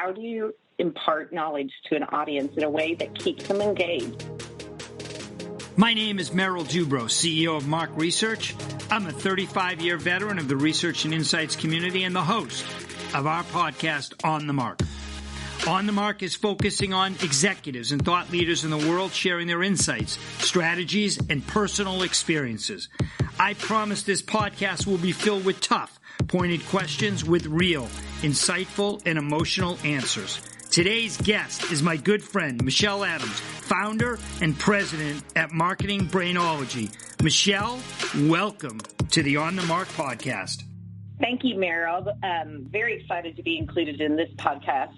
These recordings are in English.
how do you impart knowledge to an audience in a way that keeps them engaged? My name is Merrill Dubrow, CEO of Mark Research. I'm a 35-year veteran of the research and insights community and the host of our podcast, On the Mark. On the Mark is focusing on executives and thought leaders in the world sharing their insights, strategies, and personal experiences. I promise this podcast will be filled with tough, pointed questions with real, insightful, and emotional answers. Today's guest is my good friend, Michelle Adams, founder and president at Marketing Brainology. Michelle, welcome to the On the Mark podcast. Thank you, Merrill. Very excited to be included in this podcast.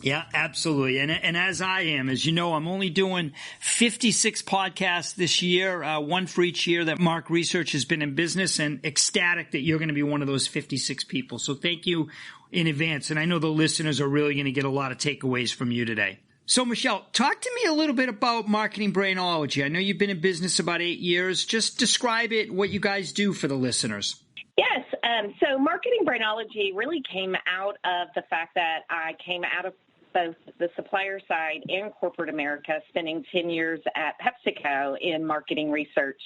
Yeah, absolutely. And as I am, as you know, I'm only doing 56 podcasts this year, one for each year that Mark Research has been in business, and ecstatic that you're going to be one of those 56 people. So thank you in advance. And I know the listeners are really going to get a lot of takeaways from you today. So Michelle, talk to me a little bit about Marketing Brainology. I know you've been in business about 8 years. Just describe it, what you guys do for the listeners. Yes. So Marketing Brainology really came out of the fact that I came out of both the supplier side and corporate America, spending 10 years at PepsiCo in marketing research,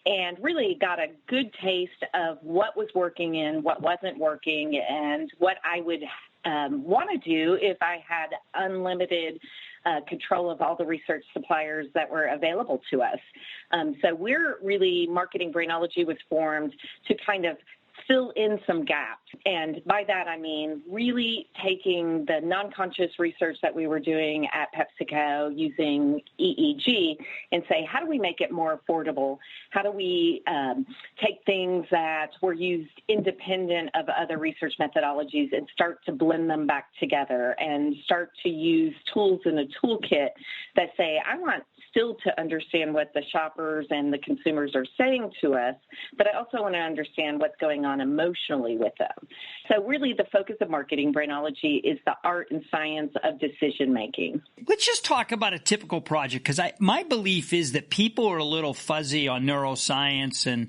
and really got a good taste of what was working and what wasn't working, and what I would want to do if I had unlimited control of all the research suppliers that were available to us. So Marketing Brainology was formed to kind of fill in some gaps. And by that, I mean really taking the non-conscious research that we were doing at PepsiCo using EEG and say, how do we make it more affordable? How do we take things that were used independent of other research methodologies and start to blend them back together and start to use tools in a toolkit that say, I want still to understand what the shoppers and the consumers are saying to us, but I also want to understand what's going on emotionally with them. So really the focus of Marketing Brainology is the art and science of decision making. Let's just talk about a typical project, because my belief is that people are a little fuzzy on neuroscience and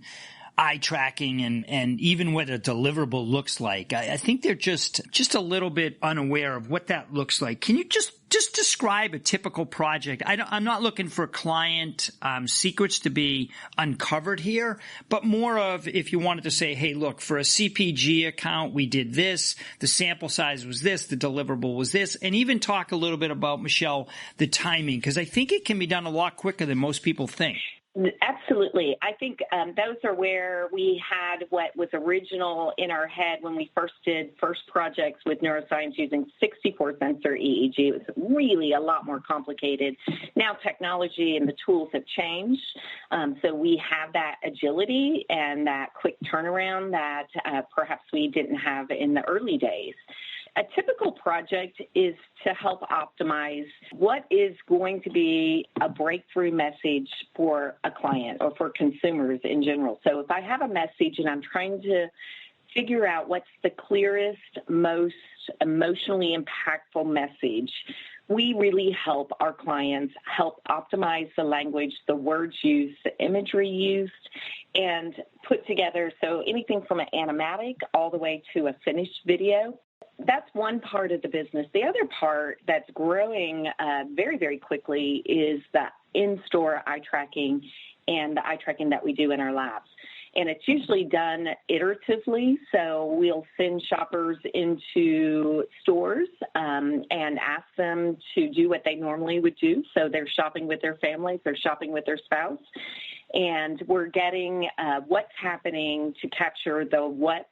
eye tracking and even what a deliverable looks like. I think they're just a little bit unaware of what that looks like. Can you just describe a typical project? I'm not looking for client secrets to be uncovered here, but more of if you wanted to say, hey, look, for a CPG account, we did this, the sample size was this, the deliverable was this, and even talk a little bit about, Michelle, the timing, because I think it can be done a lot quicker than most people think. Absolutely. I think those are where we had what was original in our head when we first did projects with neuroscience using 64-sensor EEG. It was really a lot more complicated. Now technology and the tools have changed, so we have that agility and that quick turnaround that perhaps we didn't have in the early days. A typical project is to help optimize what is going to be a breakthrough message for a client or for consumers in general. So if I have a message and I'm trying to figure out what's the clearest, most emotionally impactful message, we really help our clients help optimize the language, the words used, the imagery used, and put together, so anything from an animatic all the way to a finished video. That's one part of the business. The other part that's growing very, very quickly is the in-store eye tracking and the eye tracking that we do in our labs. And it's usually done iteratively. So we'll send shoppers into stores and ask them to do what they normally would do. So they're shopping with their families, they're shopping with their spouse. And we're getting what's happening to capture the what.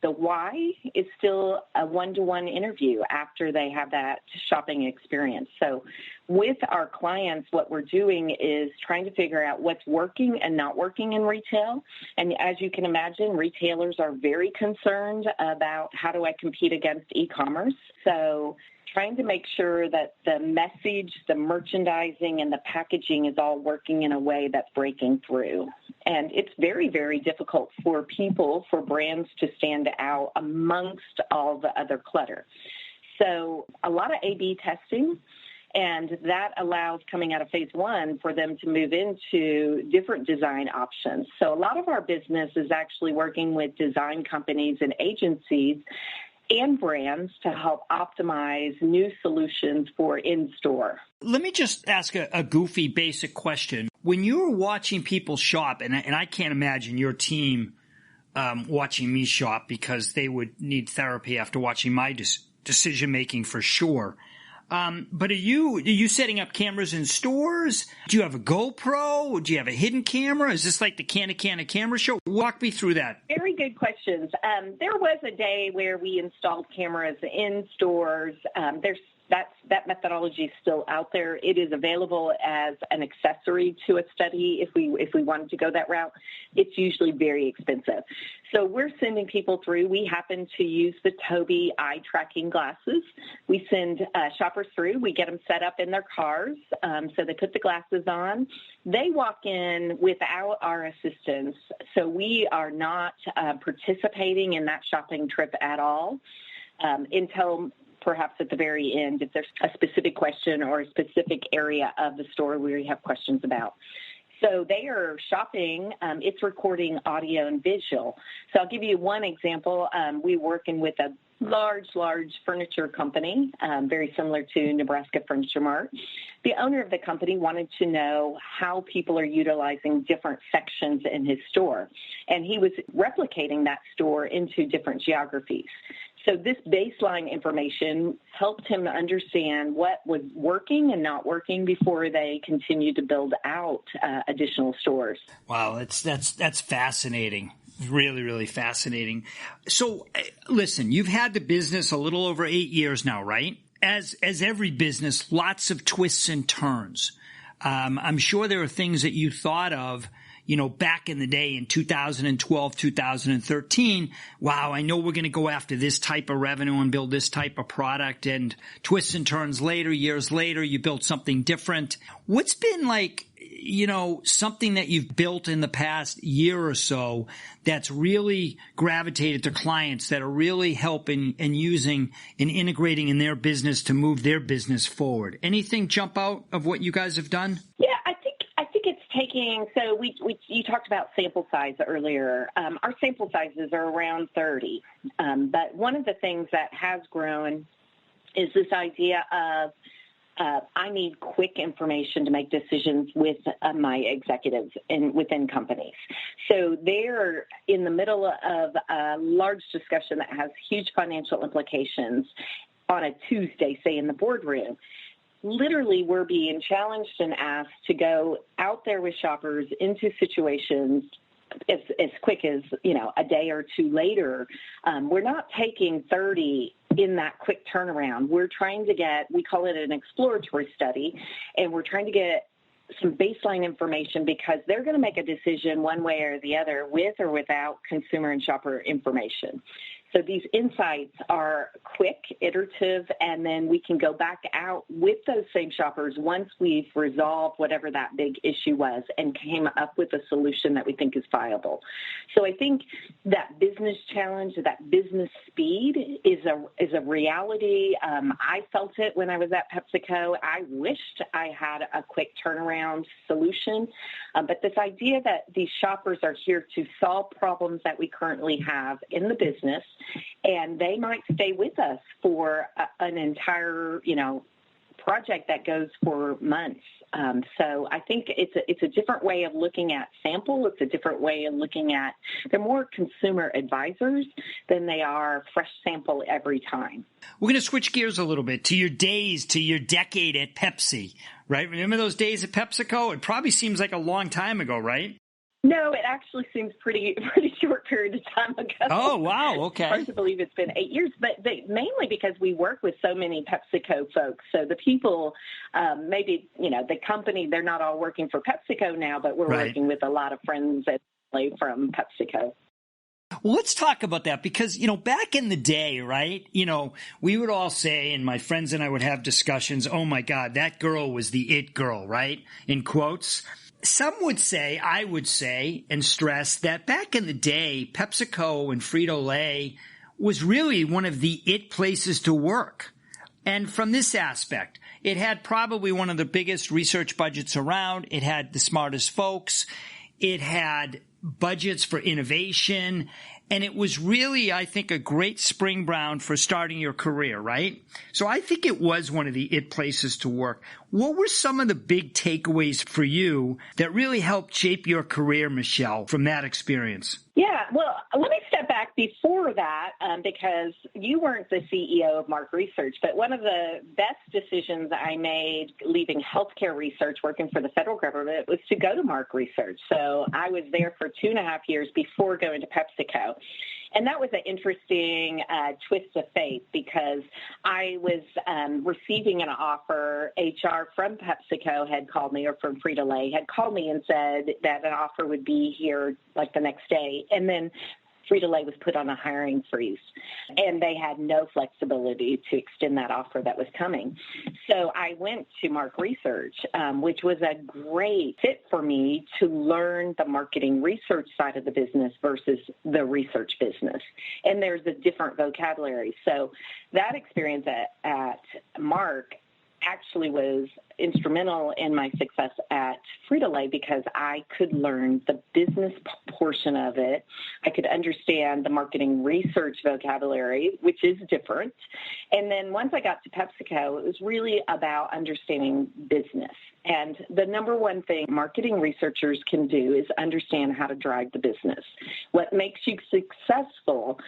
The why is still a one-to-one interview after they have that shopping experience. So with our clients, what we're doing is trying to figure out what's working and not working in retail. And as you can imagine, retailers are very concerned about how do I compete against e-commerce. So trying to make sure that the message, the merchandising, and the packaging is all working in a way that's breaking through. And it's very, very difficult for people, for brands to stand out amongst all the other clutter. So a lot of A/B testing, and that allows, coming out of phase one, for them to move into different design options. So a lot of our business is actually working with design companies and agencies and brands to help optimize new solutions for in-store. Let me just ask a goofy basic question. When you're watching people shop, and I can't imagine your team watching me shop because they would need therapy after watching my decision-making for sure. But are you setting up cameras in stores? Do you have a GoPro? Do you have a hidden camera? Is this like the Can of Camera show? Walk me through that. Very good questions. There was a day where we installed cameras in stores. That methodology is still out there. It is available as an accessory to a study if we wanted to go that route. It's usually very expensive. So we're sending people through. We happen to use the Tobii eye tracking glasses. We send shoppers through. We get them set up in their cars. So they put the glasses on. They walk in without our assistance. So we are not participating in that shopping trip at all until perhaps at the very end, if there's a specific question or a specific area of the store we have questions about. So they are shopping. It's recording audio and visual. So I'll give you one example. We're working with a large furniture company, very similar to Nebraska Furniture Mart. The owner of the company wanted to know how people are utilizing different sections in his store, and he was replicating that store into different geographies. So this baseline information helped him understand what was working and not working before they continued to build out additional stores. Wow, that's fascinating. Really, really fascinating. So, listen, you've had the business a little over 8 years now, right? As every business, lots of twists and turns. I'm sure there are things that you thought of, back in the day in 2012, 2013, wow, I know we're going to go after this type of revenue and build this type of product, and twists and turns later, years later, you built something different. What's been like, something that you've built in the past year or so that's really gravitated to clients that are really helping and using and integrating in their business to move their business forward? Anything jump out of what you guys have done? Yeah, I think it's taking, so you talked about sample size earlier. Our sample sizes are around 30. But one of the things that has grown is this idea of I need quick information to make decisions with my executives within companies. So they're in the middle of a large discussion that has huge financial implications on a Tuesday, say in the boardroom. Literally, we're being challenged and asked to go out there with shoppers into situations as quick as, a day or two later. We're not taking 30 in that quick turnaround. We're trying to we call it an exploratory study, and we're trying to get some baseline information because they're going to make a decision one way or the other with or without consumer and shopper information. So these insights are quick, iterative, and then we can go back out with those same shoppers once we've resolved whatever that big issue was and came up with a solution that we think is viable. So I think that business challenge, that business speed is a reality. I felt it when I was at PepsiCo. I wished I had a quick turnaround solution, but this idea that these shoppers are here to solve problems that we currently have in the business, and they might stay with us for an entire, project that goes for months. So I think it's a different way of looking at sample. It's a different way of looking at, they're more consumer advisors than they are fresh sample every time. We're going to switch gears a little bit to your decade at Pepsi, right? Remember those days at PepsiCo? It probably seems like a long time ago, right? No, it actually seems pretty short period of time ago. Oh, wow. Okay. Hard to believe it's been 8 years, but mainly because we work with so many PepsiCo folks. So the people, maybe, the company, they're not all working for PepsiCo now, but we're working with a lot of friends from PepsiCo. Well, let's talk about that because, back in the day, right, we would all say, and my friends and I would have discussions, oh, my God, that girl was the it girl, right, in quotes. Some would say, I would say, and stress that back in the day, PepsiCo and Frito-Lay was really one of the it places to work. And from this aspect, it had probably one of the biggest research budgets around. It had the smartest folks. It had budgets for innovation. And it was really, I think, a great spring ground for starting your career, right? So I think it was one of the it places to work. What were some of the big takeaways for you that really helped shape your career, Michelle, from that experience? Yeah, well, let me step back before that because you weren't the CEO of Mark Research, but one of the best decisions I made leaving healthcare research, working for the federal government, was to go to Mark Research. So I was there for 2.5 years before going to PepsiCo. And that was an interesting twist of fate because I was receiving an offer. HR from PepsiCo had called me, or from Frito-Lay had called me and said that an offer would be here like the next day. And then Frito-Lay was put on a hiring freeze, and they had no flexibility to extend that offer that was coming. So I went to Mark Research, which was a great fit for me to learn the marketing research side of the business versus the research business. And there's a different vocabulary. So that experience at Mark actually was instrumental in my success at Frito-Lay because I could learn the business portion of it. I could understand the marketing research vocabulary, which is different. And then once I got to PepsiCo, it was really about understanding business. And the number one thing marketing researchers can do is understand how to drive the business. What makes you successful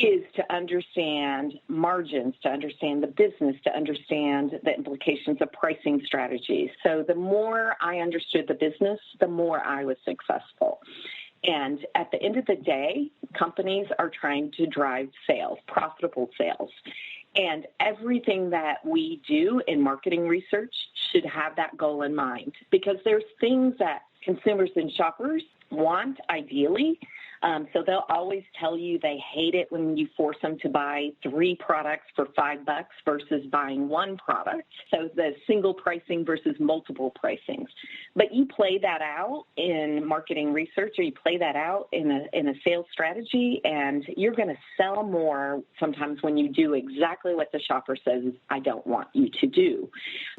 is to understand margins, to understand the business, to understand the implications of pricing strategies. So the more I understood the business, the more I was successful. And at the end of the day, companies are trying to drive sales, profitable sales. And everything that we do in marketing research should have that goal in mind because there's things that consumers and shoppers want, ideally. So they'll always tell you they hate it when you force them to buy 3 products for $5 versus buying 1 product. So the single pricing versus multiple pricings. But you play that out in marketing research, or you play that out in a sales strategy, and you're going to sell more sometimes when you do exactly what the shopper says, I don't want you to do.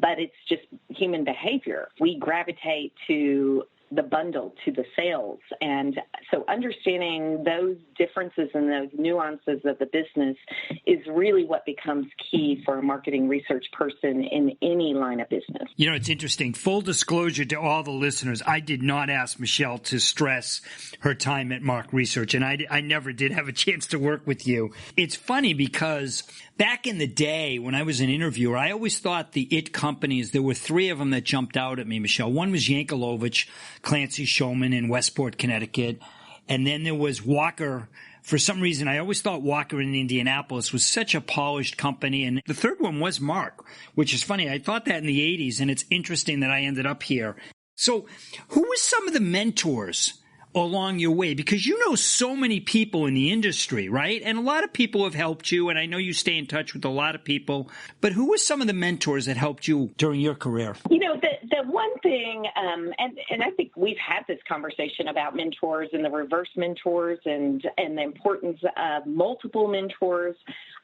But it's just human behavior. We gravitate to the bundle, to the sales. And so understanding those differences and those nuances of the business is really what becomes key for a marketing research person in any line of business. You know, it's interesting. Full disclosure to all the listeners, I did not ask Michelle to stress her time at Mark Research, and I never did have a chance to work with you. It's funny because back in the day when I was an interviewer, I always thought the IT companies, there were 3 of them that jumped out at me, Michelle. One was Yankelovich, Clancy Showman in Westport, Connecticut. And then there was Walker. For some reason, I always thought Walker in Indianapolis was such a polished company. And the third one was Mark, which is funny. I thought that in the 80s, and it's interesting that I ended up here. So who were some of the mentors along your way? Because you know so many people in the industry, right? And a lot of people have helped you, and I know you stay in touch with a lot of people. But who were some of the mentors that helped you during your career? You know, the one thing, and I think we've had this conversation about mentors and the reverse mentors and the importance of multiple mentors.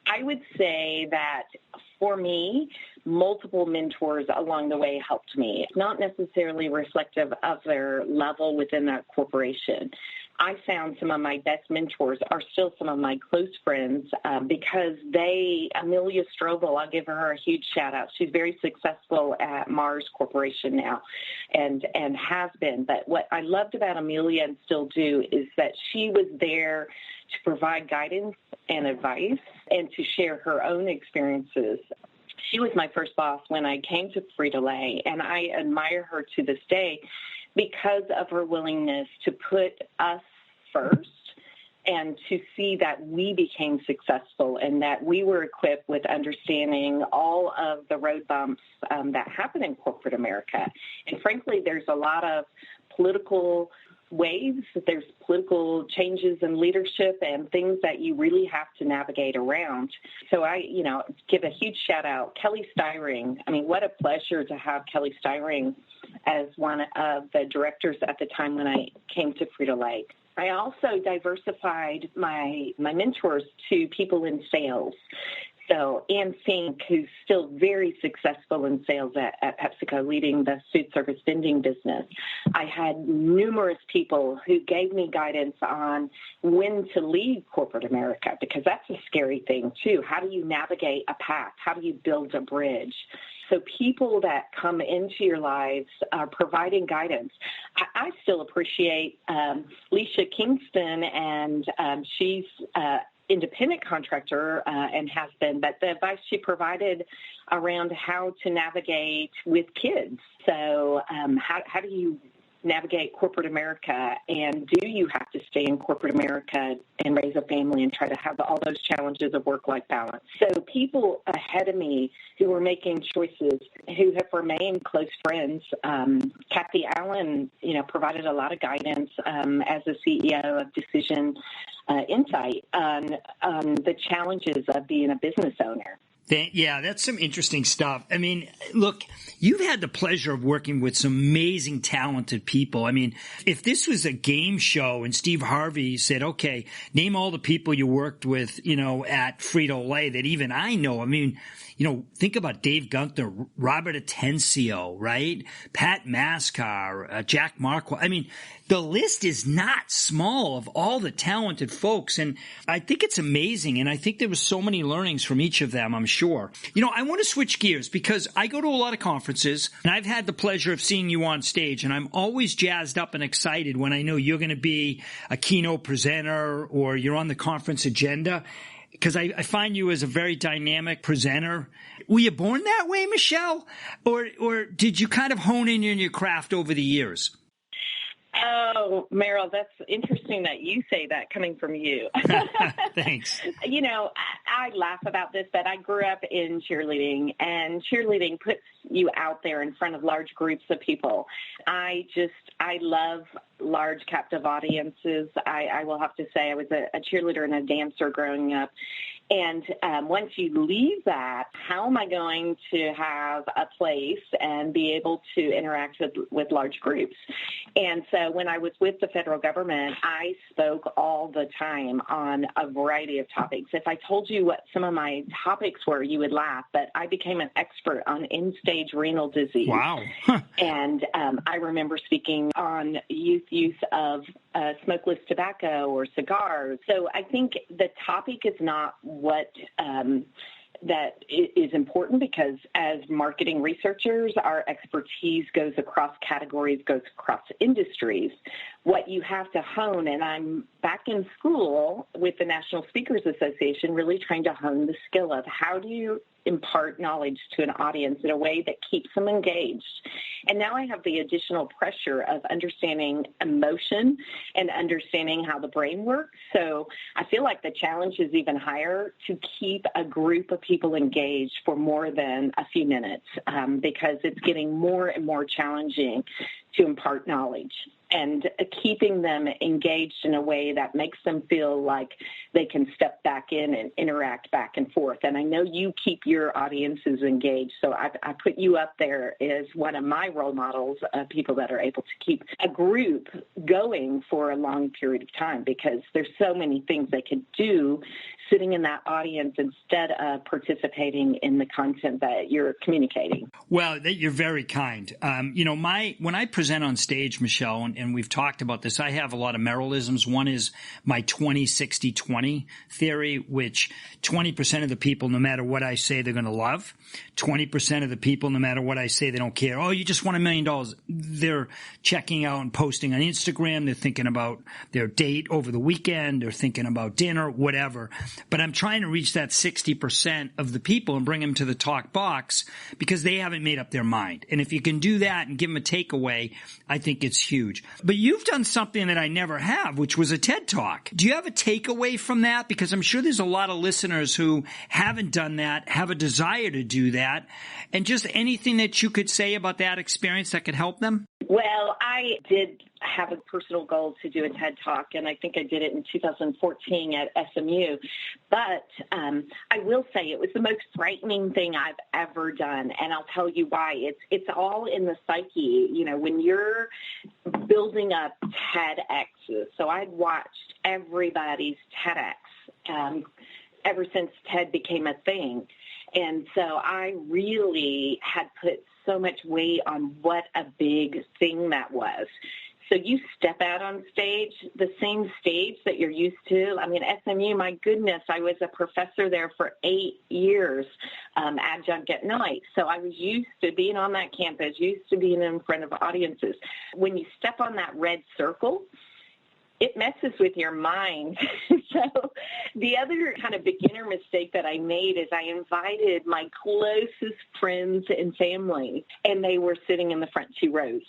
I would say that for me, multiple mentors along the way helped me. It's not necessarily reflective of their level within that corporation. I found some of my best mentors are still some of my close friends because Amelia Strobel, I'll give her a huge shout out. She's very successful at Mars Corporation now and has been. But what I loved about Amelia and still do is that she was there to provide guidance and advice and to share her own experiences. She was my first boss when I came to Frito-Lay, and I admire her to this day because of her willingness to put us first and to see that we became successful and that we were equipped with understanding all of the road bumps that happen in corporate America. And frankly, there's a lot of political waves, there's political changes in leadership and things that you really have to navigate around. So I, give a huge shout out. Kelly Styring. I mean, what a pleasure to have Kelly Styring as one of the directors at the time when I came to Frito-Lay. I also diversified my mentors to people in sales. So Ann Fink, who's still very successful in sales at PepsiCo, leading the food service vending business. I had numerous people who gave me guidance on when to leave corporate America, because that's a scary thing too. How do you navigate a path? How do you build a bridge? So people that come into your lives are providing guidance. I still appreciate Leisha Kingston, and she's independent contractor and has been, but the advice she provided around how to navigate with kids. So how do you navigate corporate America, and do you have to stay in corporate America and raise a family and try to have all those challenges of work-life balance? So people ahead of me who were making choices, who have remained close friends, Kathy Allen, provided a lot of guidance as a CEO of Decision Insight on the challenges of being a business owner. Yeah, that's some interesting stuff. I mean, look, you've had the pleasure of working with some amazing, talented people. I mean, if this was a game show and Steve Harvey said, okay, name all the people you worked with, at Frito-Lay that even I know. I mean, think about Dave Gunther, Robert Atencio, right? Pat Mascar, Jack Marquardt. I mean, the list is not small of all the talented folks. And I think it's amazing. And I think there was so many learnings from each of them, I'm sure. I want to switch gears because I go to a lot of conferences and I've had the pleasure of seeing you on stage. And I'm always jazzed up and excited when I know you're going to be a keynote presenter or you're on the conference agenda, because I find you as a very dynamic presenter. Were you born that way, Michelle? Or did you kind of hone in your craft over the years? Oh, Meryl, that's interesting that you say that coming from you. Thanks. I laugh about this, but I grew up in cheerleading, and cheerleading puts you out there in front of large groups of people. I love large captive audiences. I will have to say I was a cheerleader and a dancer growing up. And once you leave that, how am I going to have a place and be able to interact with large groups? And so when I was with the federal government, I spoke all the time on a variety of topics. If I told you what some of my topics were, you would laugh, but I became an expert on end-stage renal disease. Wow. Huh. And I remember speaking on use of smokeless tobacco or cigars. So I think the topic is not what that is important, because as marketing researchers, our expertise goes across categories, goes across industries. What you have to hone, and I'm back in school with the National Speakers Association, really trying to hone the skill of how do you impart knowledge to an audience in a way that keeps them engaged. And now I have the additional pressure of understanding emotion and understanding how the brain works. So I feel like the challenge is even higher to keep a group of people engaged for more than a few minutes, because it's getting more and more challenging to impart knowledge, and keeping them engaged in a way that makes them feel like they can step back in and interact back and forth. And I know you keep your audiences engaged, so I put you up there as one of my role models of people that are able to keep a group going for a long period of time, because there's so many things they could do sitting in that audience instead of participating in the content that you're communicating. Well, you're very kind. When I present on stage, Michelle, and we've talked about this, I have a lot of Merrillisms. One is my 20-60-20 theory, which 20% of the people, no matter what I say, they're going to love. 20% of the people, no matter what I say, they don't care. Oh, you just won $1 million. They're checking out and posting on Instagram. They're thinking about their date over the weekend. They're thinking about dinner, whatever. But I'm trying to reach that 60% of the people and bring them to the talk box, because they haven't made up their mind. And if you can do that and give them a takeaway, I think it's huge. But you've done something that I never have, which was a TED Talk. Do you have a takeaway from that? Because I'm sure there's a lot of listeners who haven't done that, have a desire to do that, and just anything that you could say about that experience that could help them? Well, I did have a personal goal to do a TED Talk, and I think I did it in 2014 at SMU. But I will say it was the most frightening thing I've ever done, and I'll tell you why. It's all in the psyche. When you're building up TEDx's, so I'd watched everybody's TEDx ever since TED became a thing. And so I really had put so much weight on what a big thing that was. So you step out on stage, the same stage that you're used to. I mean, SMU, my goodness, I was a professor there for 8 years, adjunct at night. So I was used to being on that campus, used to being in front of audiences. When you step on that red circle, it messes with your mind. So the other kind of beginner mistake that I made is I invited my closest friends and family, and they were sitting in the front 2 rows.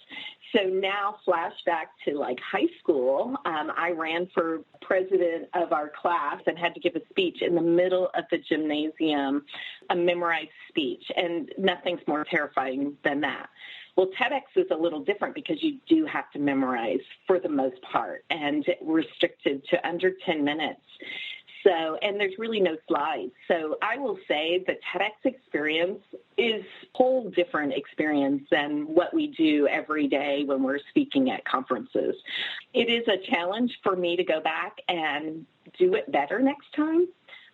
So now flashback to like high school, I ran for president of our class and had to give a speech in the middle of the gymnasium, a memorized speech, and nothing's more terrifying than that. Well, TEDx is a little different because you do have to memorize for the most part and restricted to under 10 minutes. So, and there's really no slides. So I will say the TEDx experience is a whole different experience than what we do every day when we're speaking at conferences. It is a challenge for me to go back and do it better next time,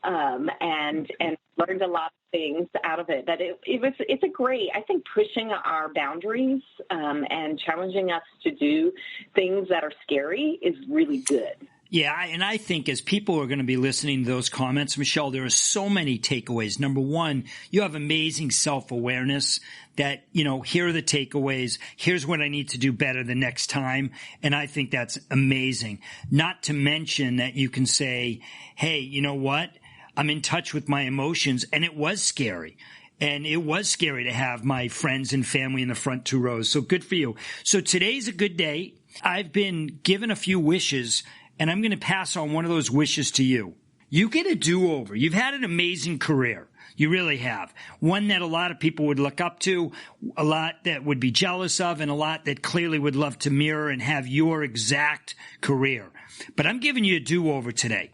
and learned a lot of things out of it. But it's a great, I think, pushing our boundaries and challenging us to do things that are scary is really good. Yeah, and I think as people are going to be listening to those comments, Michelle, there are so many takeaways. Number one, you have amazing self-awareness that, here are the takeaways. Here's what I need to do better the next time. And I think that's amazing. Not to mention that you can say, hey, you know what? I'm in touch with my emotions, and it was scary. And it was scary to have my friends and family in the front 2 rows. So good for you. So today's a good day. I've been given a few wishes, and I'm going to pass on one of those wishes to you. You get a do-over. You've had an amazing career. You really have. One that a lot of people would look up to, a lot that would be jealous of, and a lot that clearly would love to mirror and have your exact career. But I'm giving you a do-over today.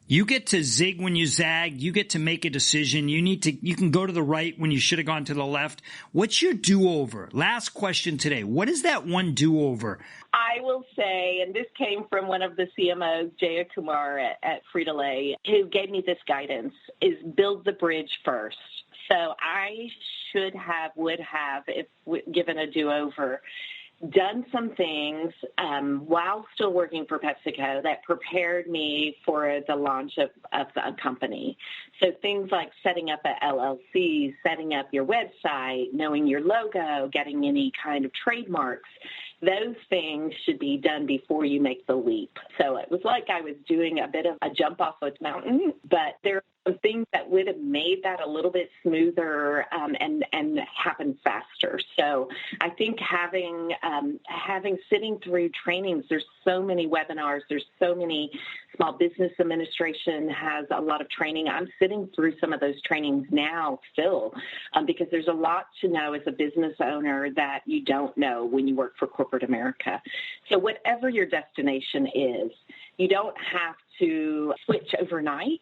You get to zig when you zag. You get to make a decision. You can go to the right when you should have gone to the left. What's your do-over? Last question today. What is that one do-over? I will say, and this came from one of the CMOs, Jaya Kumar at Frito-Lay, who gave me this guidance, is build the bridge first. So I would have, if given a do-over, done some things while still working for PepsiCo that prepared me for the launch of a company. So things like setting up an LLC, setting up your website, knowing your logo, getting any kind of trademarks. Those things should be done before you make the leap. So it was like I was doing a bit of a jump off a mountain, but there are some things that would have made that a little bit smoother and happen faster. So I think having sitting through trainings, there's so many webinars, there's so many. Small Business Administration has a lot of training. I'm sitting through some of those trainings now still because there's a lot to know as a business owner that you don't know when you work for corporate America. So whatever your destination is, you don't have to switch overnight.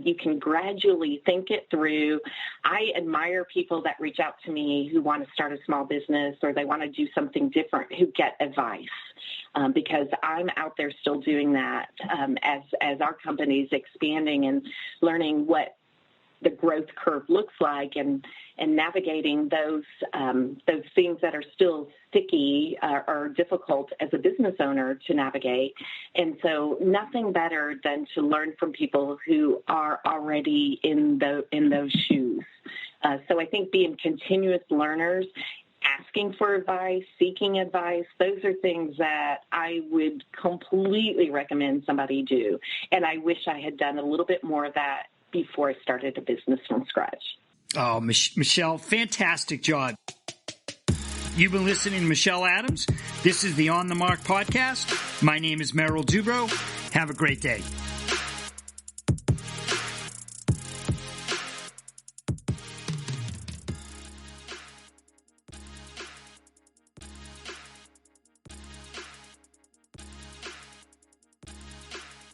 You can gradually think it through. I admire people that reach out to me who want to start a small business or they want to do something different, who get advice, because I'm out there still doing that as our company's expanding and learning what the growth curve looks like and navigating those things that are still sticky or difficult as a business owner to navigate. And so nothing better than to learn from people who are already in those shoes. So I think being continuous learners, asking for advice, seeking advice, those are things that I would completely recommend somebody do. And I wish I had done a little bit more of that before I started a business from scratch. Oh, Michelle, fantastic job. You've been listening to Michelle Adams. This is the On the Mark podcast. My name is Merrill Dubrow. Have a great day.